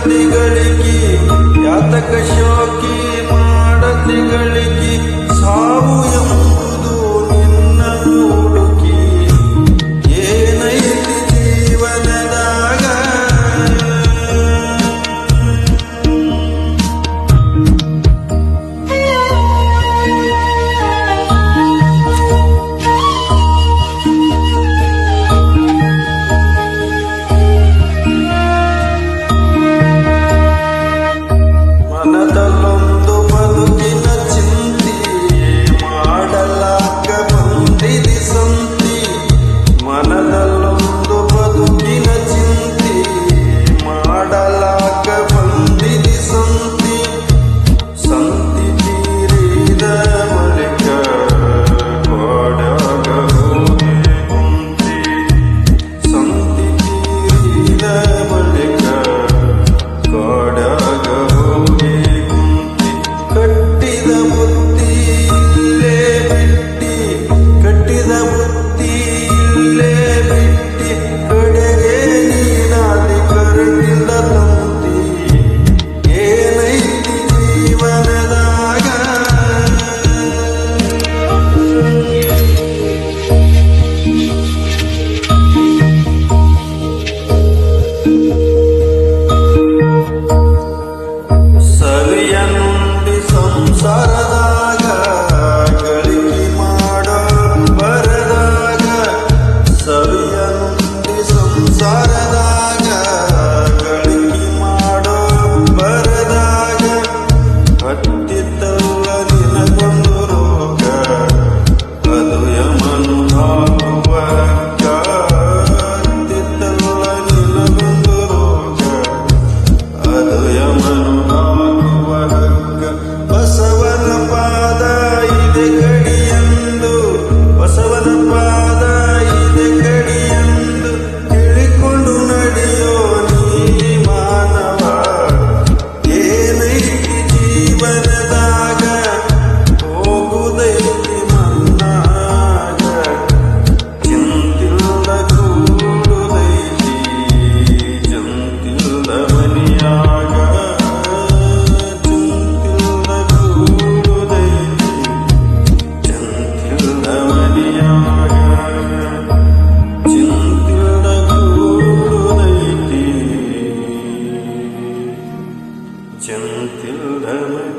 ಮಾಡತಿಗಳಿಗಿ ಯಾತಕ ಶೋಕಿ ಮಾಡತಿಗಳಿಗಿ ಸಾವು ಎಂಬುದು ನಿನ್ನನ್ನು ಹುಡುಕಿ ಏನೈತಿ ಜೀವನದಾಗ ಮನದಲ್ಲೊಂದು ಬದುಕಿನ ಚಿಂತಿ ಮಾಡಲಾಕ ಬಂದಿದಿ ಸಂತಿ ಮನದಲ್ಲೊಂದು ಬದುಕಿನ ಚಿಂತಿ ಮಾಡಲಾಕ ಬಂದಿದಿ ಸಂತಿ ಸಂತಿ ತೀರಿದ ಬಳಿಕ ಕೊಡಗ ಹೋಗಿ ಕುಂತಿ ಸಂತಿ ತೀರಿದ ಬಳಿಕ ಕೊಡಗ ಹೋಗಿ ಕುಂತಿ ಕಟ್ಟಿದ ಬುತ್ತಿ ಇಲ್ಲೇ ಬಿಟ್ಟಿ ಕಟ್ಟಿದ ಬುತ್ತಿ ಇಲ್ಲೇ ಬಿಟ್ಟಿ ಕಡೆಗೆ ನೀನಾದಿ ಕರಗಿಲ್ಲ ತಂತಿ ಏನೈತಿ ಜೀವನದಾಗ ಸವಿಯ ನುಂಡಿ ಸಂಸಾರದಾಗ ಗಳಿಕೆ ಮಾಡೋ ಬರದಾಗ ಸವಿಯ ನುಂಡಿ ಸಂಸಾರದಾಗ ಗಳಿಕೆ ಮಾಡೋ ಬರದಾಗ ಹತ್ತಿತ್ತಲ್ಲ ನಿನಗೊಂದು ರೋಗ ಅದು ಯಮನು ಹಾಕುವ ಹಗ್ಗ ಹತ್ತಿತ್ತಲ್ಲ ನಿನಗೊಂದು ರೋಗ ಅದು ಯಮನು ಹಾಕುವ ಹಗ್ಗ ಬಸವನ ಪಾದ ಇದೆ ಕಡಿಯಂದು ಬಸವನ ಪಾದ ಇದೆ ಕಡಿಯಂದು ತಿಳಿಕೊಂಡು ನಡೆಯೋ ನೀ ಮಾನವ ಏನೈತಿ ಜೀವನದಾಗ ಹೋಗುದೈತಿ ಮನ್ನಾಗ ಚಿಂತಿಲ್ದ ಕೂಡುದೈತಿ ಜಂತಿಲ್ದ ಮನಿಯಾಗ ಚಿಂತಿಲ್ದ ಕೂಡುದೈತಿ ಜಂತಿಲ್ದ ಮನಿಯಾಗ ಚಿಂತಿಲ್ದ ಕೂಡುದೈತಿ ಜಂತಿಲ್ದ ಮನಿಯಾಗ